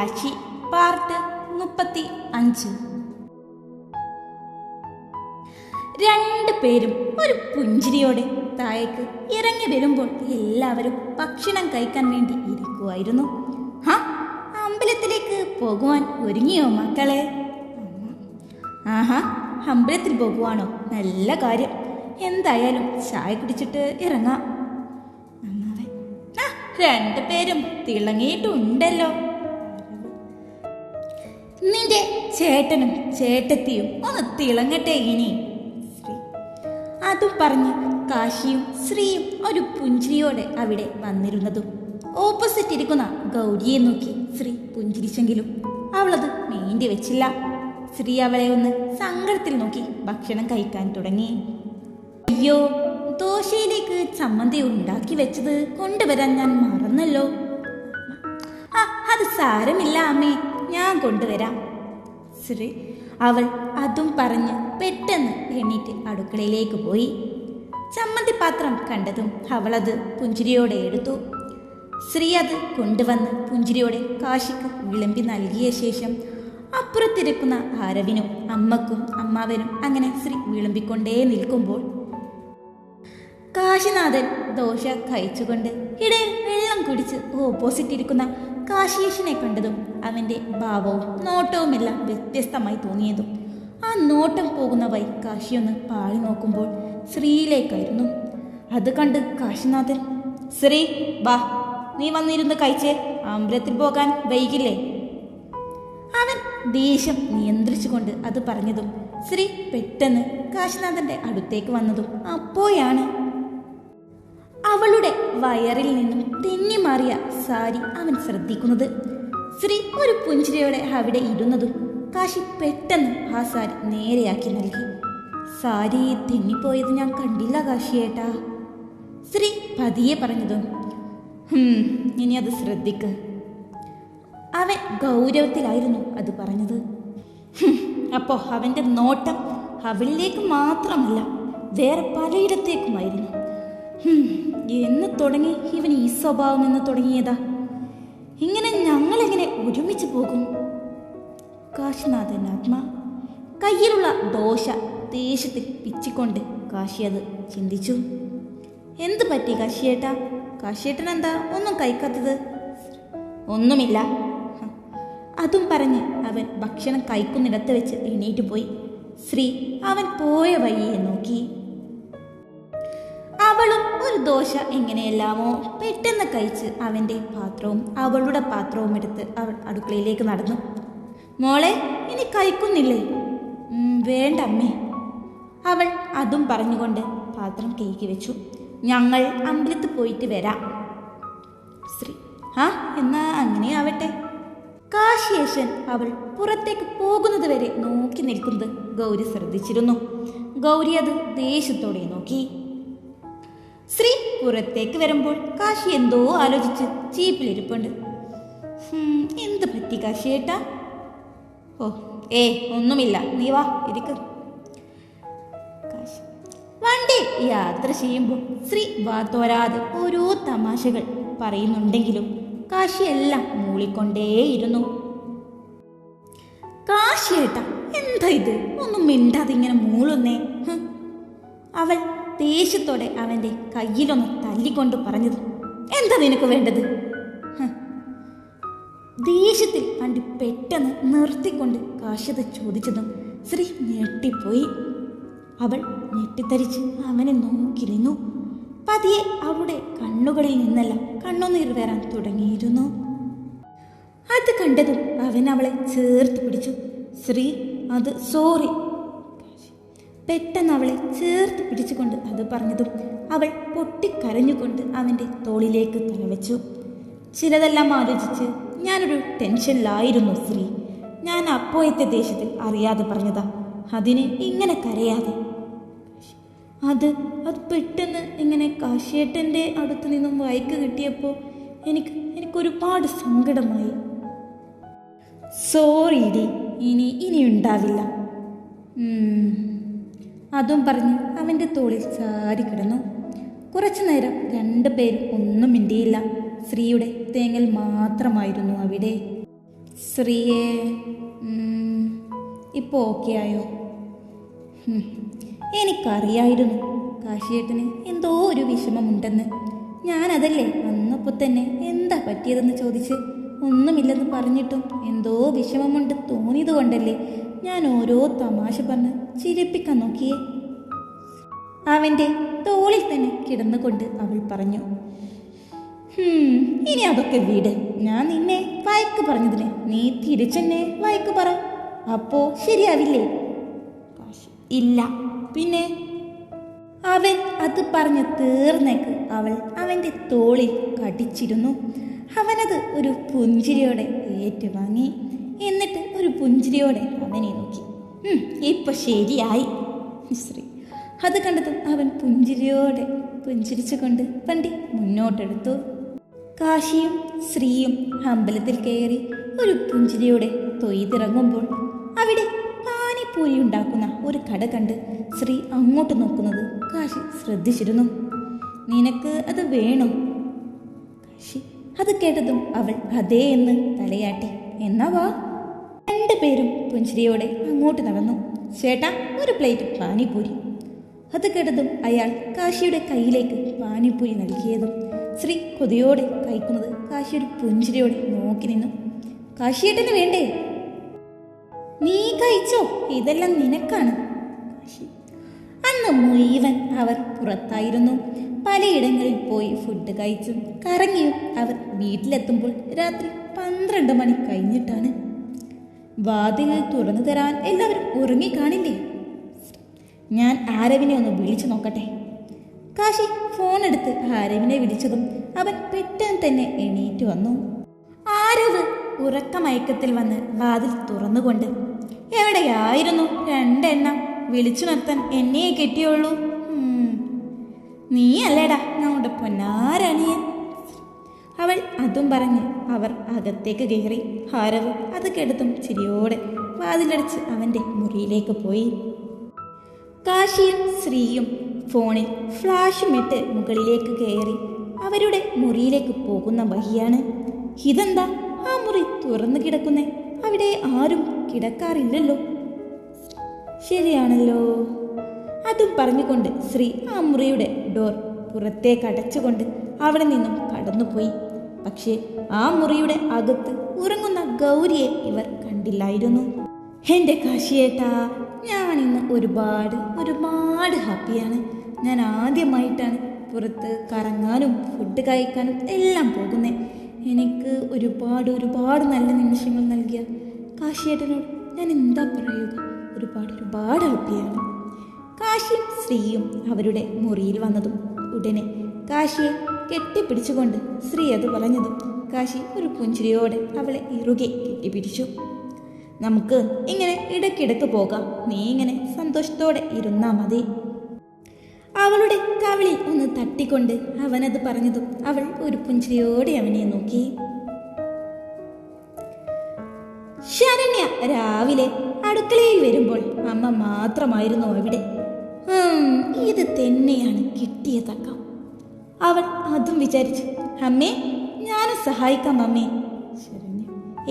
Kashi part 35. രണ്ടുപേരും ഒരു പുഞ്ചിരിയോടെ താഴേക്ക് ഇറങ്ങി വരുമ്പോൾ എല്ലാവരും ഭക്ഷണം കഴിക്കാൻ വേണ്ടി ഇരിക്കുമായിരുന്നു. അമ്പലത്തിലേക്ക് പോകുവാൻ ഒരുങ്ങിയോ മക്കളെ? ആഹാ, അമ്പലത്തിൽ പോകുവാണോ? നല്ല കാര്യം. എന്തായാലും ചായ കുടിച്ചിട്ട് ഇറങ്ങാം. രണ്ടുപേരും തിളങ്ങിയിട്ടുണ്ടല്ലോ. നിന്റെ ചേട്ടനും ചേട്ടത്തിയും ഒന്ന് തിളങ്ങട്ടെ ഇനി. ശ്രീ അതും പറഞ്ഞ് കാശിയും ശ്രീയും ഒരു പുഞ്ചിരിയോടെ അവിടെ വന്നിരുന്നതും ഓപ്പോസിറ്റ് ഇരിക്കുന്ന ഗൗരിയെ നോക്കി ശ്രീ പുഞ്ചിരിച്ചെങ്കിലും അവളത് മീണ്ടി വെച്ചില്ല. ശ്രീ അവളെ ഒന്ന് സങ്കടത്തിൽ നോക്കി ഭക്ഷണം കഴിക്കാൻ തുടങ്ങി. അയ്യോ, ദോശയിലേക്ക് ചമ്മന്തി ഉണ്ടാക്കി വെച്ചത് കൊണ്ടുവരാൻ ഞാൻ മറന്നല്ലോ. അത് സാരമില്ല അമ്മേ, ഞാൻ കൊണ്ടുവരാം. ശ്രീ അവൾ അതും പറഞ്ഞ് പെട്ടെന്ന് എണീറ്റ് അടുക്കളയിലേക്ക് പോയി. ചമ്മന്തി പാത്രം കണ്ടതും അവളത് പുഞ്ചിരിയോടെ എടുത്തു. ശ്രീ അത് കൊണ്ടുവന്ന് പുഞ്ചിരിയോടെ കാശിക്ക് വിളമ്പി നൽകിയ ശേഷം അപ്പുറത്തിരിക്കുന്ന ആരവിനും അമ്മക്കും അമ്മാവനും അങ്ങനെ ശ്രീ വിളമ്പിക്കൊണ്ടേ നിൽക്കുമ്പോൾ കാശിനാഥൻ ദോശ കഴിച്ചുകൊണ്ട് ഇടയിൽ വെള്ളം കുടിച്ച് ഓപ്പോസിറ്റ് ഇരിക്കുന്ന കാശിയേശനെ കണ്ടതും അവൻ്റെ ഭാവവും നോട്ടവുമെല്ലാം വ്യത്യസ്തമായി തോന്നിയതും ആ നോട്ടം പോകുന്ന വഴി കാശിയൊന്ന് പാളി നോക്കുമ്പോൾ ശ്രീയിലേക്കായിരുന്നു. അത് കണ്ട് കാശിനാഥൻ, ശ്രീ വാ, നീ വന്നിരുന്ന് കഴിച്ചേ, അമ്പലത്തിൽ പോകാൻ വൈകില്ലേ? അവൻ ദേഷ്യം നിയന്ത്രിച്ചുകൊണ്ട് അത് പറഞ്ഞതും ശ്രീ പെട്ടെന്ന് കാശിനാഥന്റെ അടുത്തേക്ക് വന്നതും അപ്പോഴാണ് അവളുടെ വയറിൽ നിന്നും തെന്നിമാറിയ സാരി അവൻ ശ്രദ്ധിക്കുന്നത്. ശ്രീ ഒരു പുഞ്ചിരിയോടെ അവിടെ ഇരുന്നതും കാശി പെട്ടെന്ന് ആ സാരി നേരെയാക്കി നൽകി. സാരി തെന്നിപ്പോയത് ഞാൻ കണ്ടില്ല കാശിയേട്ടാ. ശ്രീ പതിയെ പറഞ്ഞതും ഇനി അത് ശ്രദ്ധിക്ക്. അവൻ ഗൗരവത്തിലായിരുന്നു അത് പറഞ്ഞത്. അപ്പോ അവന്റെ നോട്ടം അവളിലേക്ക് മാത്രമല്ല വേറെ പലയിടത്തേക്കുമായിരുന്നു. എന്ന് തുടങ്ങി ഇവൻ ഈ സ്വഭാവം എന്ന് തുടങ്ങിയതാ? ഇങ്ങനെ ഞങ്ങളെങ്ങനെ ഒരുമിച്ച് പോകും? കാശിനാഥൻ ആത്മാ കയ്യിലുള്ള ദോശ ദേഷ്യത്തിൽ പിച്ചിക്കൊണ്ട് കാശി അത് ചിന്തിച്ചു. എന്ത് പറ്റി കാശിയേട്ടാ? കാശിയേട്ടൻ എന്താ ഒന്നും കഴിക്കാത്തത്? ഒന്നുമില്ല. അതും പറഞ്ഞ് അവൻ ഭക്ഷണം കഴിക്കുന്നിടത്ത് വെച്ച് എണീറ്റ് പോയി. ശ്രീ അവൻ പോയ വഴിയെ നോക്കി. അവളും ഒരു ദോശ എങ്ങനെയെല്ലാമോ പെട്ടെന്ന് കഴിച്ച് അവൻ്റെ പാത്രവും അവളുടെ പാത്രവും എടുത്ത് അവൾ അടുക്കളയിലേക്ക് നടന്നു. മോളെ, ഇനി കഴിക്കുന്നില്ലേ? വേണ്ട അമ്മേ. അവൾ അതും പറഞ്ഞുകൊണ്ട് പാത്രം കഴുകി വെച്ചു. ഞങ്ങൾ അമ്പലത്തിൽ പോയിട്ട് വരാം. ശ്രീ എന്നാ അങ്ങനെ ആവട്ടെ. കാശിയേശൻ അവൾ പുറത്തേക്ക് പോകുന്നത് വരെ നോക്കി നിൽക്കുന്നത് ഗൗരി ശ്രദ്ധിച്ചിരുന്നു. ഗൗരി അത് ദേഷ്യത്തോടെ നോക്കി. ശ്രീ പുറത്തേക്ക് വരുമ്പോൾ കാശി എന്തോ ആലോചിച്ച് ചീപ്പിലിരിപ്പുണ്ട്. എന്ത് പറ്റി കാശിയേട്ടാ? ഒന്നുമില്ല, നീ വാ ഇരിക്ക്. വണ്ടി യാത്ര ചെയ്യുമ്പോൾ ശ്രീ വാത്തോരാതെ ഓരോ തമാശകൾ പറയുന്നുണ്ടെങ്കിലും കാശി എല്ലാം മൂളിക്കൊണ്ടേയിരുന്നു. കാശിയേട്ടാ, എന്താ ഇത്? ഒന്നും മിണ്ടാതെ ഇങ്ങനെ മൂളുന്നേ? അവൾ ദേഷ്യത്തോടെ അവൻ്റെ കയ്യിലൊന്ന് തല്ലിക്കൊണ്ട് പറഞ്ഞത്. എന്താ നിനക്ക് വേണ്ടത്? ദേഷ്യത്തിൽ വണ്ടി പെട്ടെന്ന് നിർത്തിക്കൊണ്ട് കാശിയത് ചോദിച്ചതും ശ്രീ ഞെട്ടിപ്പോയി. അവൾ ഞെട്ടിത്തരിച്ച് അവനെ നോക്കി നിന്നു. പതിയെ അവളുടെ കണ്ണുകളിൽ നിന്നെല്ലാം കണ്ണുനീർ വരാൻ തുടങ്ങിയിരുന്നു. അത് കണ്ടതും അവൻ അവളെ ചേർത്ത് പിടിച്ചു. ശ്രീ അത് സോറി. പെട്ടെന്ന് അവളെ ചേർത്ത് പിടിച്ചുകൊണ്ട് അത് പറഞ്ഞതും അവൾ പൊട്ടിക്കരഞ്ഞുകൊണ്ട് അവൻ്റെ തോളിലേക്ക് തലവെച്ചു. ചിലതെല്ലാം ആലോചിച്ച് ഞാനൊരു ടെൻഷനിലായിരുന്നു ശ്രീ. ഞാൻ അപ്പോഴത്തെ ദേഷ്യത്തിൽ അറിയാതെ പറഞ്ഞതാ. അതിന് ഇങ്ങനെ കരയാതെ. അത് പെട്ടെന്ന് ഇങ്ങനെ കാശിയേട്ടൻ്റെ അടുത്ത് നിന്നും വായിക്ക് കിട്ടിയപ്പോൾ എനിക്കൊരുപാട് സങ്കടമായി. സോറി ഡി, ഇനി ഉണ്ടാവില്ല. അതും പറഞ്ഞ് അവൻ്റെ തോളിൽ ചാരി കിടന്നു. കുറച്ചു നേരം രണ്ടുപേരും ഒന്നും മിണ്ടിയില്ല. ശ്രീയുടെ തേങ്ങൽ മാത്രമായിരുന്നു അവിടെ. ശ്രീയെ ഇപ്പോൾ ഓക്കെ ആയോ? എനിക്കറിയായിരുന്നു കാശിയേട്ടന് എന്തോ ഒരു വിഷമമുണ്ടെന്ന്. ഞാനതല്ലേ വന്നപ്പോൾ തന്നെ എന്താ പറ്റിയതെന്ന് ചോദിച്ച് ഒന്നുമില്ലെന്ന് പറഞ്ഞിട്ടും എന്തോ വിഷമമുണ്ട് തോന്നിയത് കൊണ്ടല്ലേ ഞാൻ ഓരോ തമാശ പറഞ്ഞ് ചിരിപ്പിക്കാൻ നോക്കിയേ. അവൻ്റെ തോളിൽ തന്നെ കിടന്നുകൊണ്ട് അവൾ പറഞ്ഞു, ഇനി അതൊക്കെ വിട്. ഞാൻ നിന്നെ വഴക്ക് പറഞ്ഞതിന് നീ തിരിച്ചെന്നെ വഴക്ക് പറ, അപ്പോ ശരിയാവില്ലേ? ഇല്ല. പിന്നെ? അവൻ അത് പറഞ്ഞ് തീർന്നേക്ക് അവൾ അവൻ്റെ തോളിൽ കടിച്ചിരുന്നു. അവനത് ഒരു പുഞ്ചിരിയോടെ ഏറ്റുവാങ്ങി. എന്നിട്ട് ഒരു പുഞ്ചിരിയോടെ അവനെ നോക്കി. ഇപ്പൊ ശരിയായി ശ്രീ. അത് കണ്ടതും അവൻ പുഞ്ചിരിയോടെ പുഞ്ചിരിച്ചുകൊണ്ട് വണ്ടി മുന്നോട്ടെടുത്തു. കാശിയും ശ്രീയും അമ്പലത്തിൽ കയറി ഒരു പുഞ്ചിരിയോടെ തൊയ്തിറങ്ങുമ്പോൾ അവിടെ പാനിപ്പൂരി ഉണ്ടാക്കുന്ന ഒരു കട കണ്ട് ശ്രീ അങ്ങോട്ട് നോക്കുന്നത് കാശി ശ്രദ്ധിച്ചിരുന്നു. നിനക്ക് അത് വേണോ? കാശി അത് കേട്ടതും അവൾ അതേ എന്ന് തലയാട്ടി. എന്നാ വാ. രണ്ടുപേരും പുഞ്ചിരിയോടെ അങ്ങോട്ട് നടന്നു. ചേട്ടാ, ഒരു പ്ലേറ്റ് പാനിപ്പൂരി. അത് കേട്ടതും അയാൾ കാശിയുടെ കയ്യിലേക്ക് പാനിപ്പൂരി നൽകിയതും ശ്രീ കൊതിയോടെ കഴിക്കുന്നത് കാശി ഒരു പുഞ്ചിരിയോടെ നോക്കി നിന്നു. കാശിയേട്ടന് വേണ്ടേ? നീ കഴിച്ചോ, ഇതെല്ലാം നിനക്കാണ്. കാശി. അന്ന് മുഴുവൻ അവർ പുറത്തായിരുന്നു. പലയിടങ്ങളിൽ പോയി ഫുഡ് കഴിച്ചും കറങ്ങിയും അവർ വീട്ടിലെത്തുമ്പോൾ രാത്രി 12 മണി കഴിഞ്ഞിട്ടാണ്. വാതിൽ തുറന്നു തരാൻ എല്ലാവരും ഉറങ്ങിക്കാണില്ലേ? ഞാൻ ആരവിനെ ഒന്ന് വിളിച്ചു നോക്കട്ടെ. കാശി ഫോണെടുത്ത് ആരവിനെ വിളിച്ചതും അവൻ പെട്ടെന്ന് തന്നെ എണീറ്റ് വന്നു. ആരവ് ഉറക്കമയക്കത്തിൽ വന്ന് വാതിൽ തുറന്നുകൊണ്ട്, എവിടെയായിരുന്നു 2 എണ്ണം? വിളിച്ചു നിർത്താൻ എന്നെ കെട്ടിയുള്ളൂ. നീ അല്ലേടാ നമ്മുടെ പൊന്നാരണിയൻ. അവൾ അതും പറഞ്ഞ് അവർ അകത്തേക്ക് കയറി. ആരവ് അത് കേട്ടതും ചിരിയോടെ വാതിലടച്ച് അവൻ്റെ മുറിയിലേക്ക് പോയി. കാശിയും ശ്രീയും ഫോണിൽ ഫ്ലാഷും ഇട്ട് മുകളിലേക്ക് കയറി അവരുടെ മുറിയിലേക്ക് പോകുന്ന വഴിയാണ്. ഇതെന്താ ആ മുറി തുറന്നു കിടക്കുന്നേ? അവിടെ ആരും കിടക്കാറില്ലല്ലോ. ശരിയാണല്ലോ. അതും പറഞ്ഞുകൊണ്ട് ശ്രീ ആ മുറിയുടെ ഡോർ പുറത്തേക്ക് അടച്ചുകൊണ്ട് അവിടെ നിന്നും കടന്നുപോയി. പക്ഷേ ആ മുറിയുടെ അകത്ത് ഉറങ്ങുന്ന ഗൗരിയെ ഇവർ കണ്ടില്ലായിരുന്നു. എൻ്റെ കാശിയേട്ടാ, ഞാനിന്ന് ഒരുപാട് ഹാപ്പിയാണ്. ഞാൻ ആദ്യമായിട്ടാണ് പുറത്ത് കറങ്ങാനും ഫുഡ് കഴിക്കാനും എല്ലാം പോകുന്നത്. എനിക്ക് ഒരുപാട് നല്ല നിമിഷങ്ങൾ നൽകിയ കാശിയേട്ടനോട് ഞാൻ എന്താ പറയുക? ഒരുപാട് ഹാപ്പിയാണ്. കാശിയും ശ്രീയും അവരുടെ മുറിയിൽ വന്നതും ഉടനെ കാശിയെ കെട്ടിപ്പിടിച്ചുകൊണ്ട് ശ്രീ അത് പറഞ്ഞതും കാശി ഒരു പുഞ്ചിരിയോടെ അവളെ ഇറുകെ കെട്ടിപ്പിടിച്ചു. നമുക്ക് ഇങ്ങനെ ഇടയ്ക്കിടയ്ക്ക് പോകാം, നീ ഇങ്ങനെ സന്തോഷത്തോടെ ഇരുന്നാ മതി. അവളുടെ കവിളിൽ ഒന്ന് തട്ടിക്കൊണ്ട് അവനത് പറഞ്ഞതും അവൾ ഒരു പുഞ്ചിരിയോടെ അവനെ നോക്കി. ശരണ്യ രാവിലെ അടുക്കളയിൽ വരുമ്പോൾ അമ്മ മാത്രമായിരുന്നു അവിടെ. ഇത് തന്നെയാണ് കിട്ടിയ തക്കം. അവൾ അതും വിചാരിച്ചു. അമ്മേ, ഞാനും സഹായിക്കാം അമ്മേ. ശരണ്യ,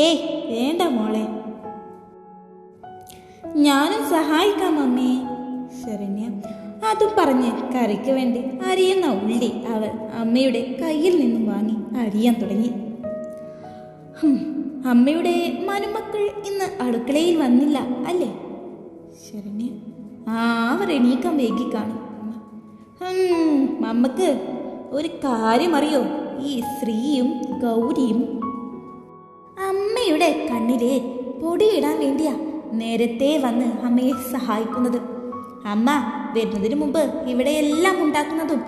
ഏയ് വേണ്ട മോളെ, ഞാനും സഹായിക്കാം അമ്മേ. ശരണ്യ അതും പറഞ്ഞ് കറിക്ക് വേണ്ടി അരിയുന്ന ഉള്ളി അവൾ അമ്മയുടെ കയ്യിൽ നിന്നും വാങ്ങി അരിയാൻ തുടങ്ങി. അമ്മയുടെ മരുമക്കൾ ഇന്ന് അടുക്കളയിൽ വന്നില്ല അല്ലേ? ശരണ്യ, അവർ എണീക്കാൻ വൈകി കാണും. അമ്മക്ക് ഒരു കാര്യം അറിയോ? ഈ ശ്രീയും ഗൗരിയും അമ്മയുടെ കണ്ണിലെ പൊടിയിടാൻ വേണ്ടിയാ നേരത്തെ വന്ന് അമ്മയെ സഹായിക്കുന്നത്. അമ്മ വരുന്നതിന് മുമ്പ് ഇവിടെ എല്ലാം ഉണ്ടാക്കുന്നതും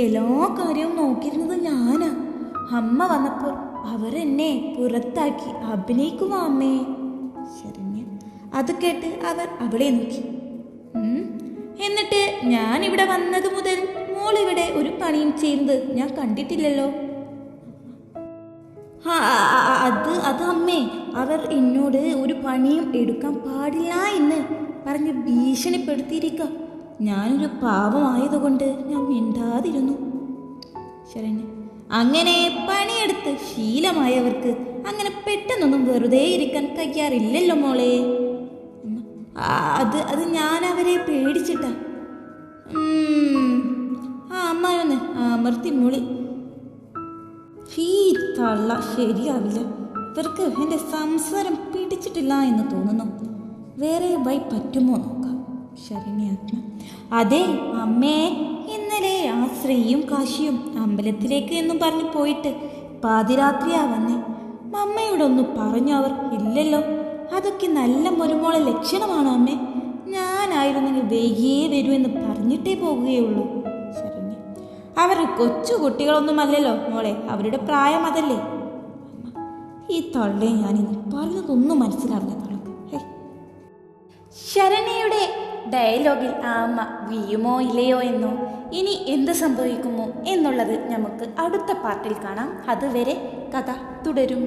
എല്ലാ കാര്യവും നോക്കിയിരുന്നതും ഞാനാ. അമ്മ വന്നപ്പോൾ അവരെന്നെ പുറത്താക്കി അഭിനയിക്കുമോ അമ്മേ? ശരണ്യ അത് കേട്ട് അവർ അവളെ നോക്കി. എന്നിട്ട് ഞാൻ ഇവിടെ വന്നത് മുതൽ മോളിവിടെ ഒരു പണിയും ചെയ്യുന്നത് ഞാൻ കണ്ടിട്ടില്ലല്ലോ. അത് അമ്മേ, അവർ എന്നോട് ഒരു പണിയും എടുക്കാൻ പാടില്ല എന്ന് പറഞ്ഞ് ഭീഷണിപ്പെടുത്തിയിരിക്കുക. ഞാനൊരു പാവമായതുകൊണ്ട് ഞാൻ മിണ്ടാതിരുന്നു. ശരണ്യ അങ്ങനെ പണിയെടുത്ത് ശീലമായവർക്ക് അങ്ങനെ പെട്ടെന്നൊന്നും വെറുതെ ഇരിക്കാൻ കഴിയാറില്ലല്ലോ മോളെ. അത് ഞാൻ അവരെ പേടിച്ചിട്ടാ. അമ്മായൊന്ന് അമർത്തി മൂളി. തള്ള ശരിയാവില്ല, ഇവർക്ക് എൻ്റെ സംസാരം പിടിച്ചിട്ടില്ല എന്ന് തോന്നുന്നു. വേറെ വൈ പറ്റുമോ നോക്കാം. ശരണ്യാത്മ. അതെ അമ്മേ, ഇന്നലെ ശ്രീയും കാശിയും അമ്പലത്തിലേക്ക് എന്നും പറഞ്ഞു പോയിട്ട് പാതിരാത്രിയാ വന്നേ. അമ്മയോടൊന്ന് പറഞ്ഞു അവർ? ഇല്ലല്ലോ. അതൊക്കെ നല്ല മരുമോളെ ലക്ഷണമാണോ അമ്മേ? ഞാനായിരുന്നെങ്കിൽ വൈകിയേ വരൂ എന്ന് പറഞ്ഞിട്ടേ പോകുകയുള്ളൂ. ശരണ്യ. അവർ കൊച്ചു കുട്ടികളൊന്നുമല്ലല്ലോ മോളെ, അവരുടെ പ്രായം അതല്ലേ. ഈ തള്ളേ ഞാനിന്ന് പറഞ്ഞതൊന്നും മനസ്സിലാവില്ല തള്ളക്ക്. ശരണ്യയുടെ ഡയലോഗിൽ ആ അമ്മ വീയുമോ ഇല്ലയോ എന്നോ ഇനി എന്ത് സംഭവിക്കുമോ എന്നുള്ളത് നമുക്ക് അടുത്ത പാർട്ടിൽ കാണാം. അതുവരെ കഥ തുടരും.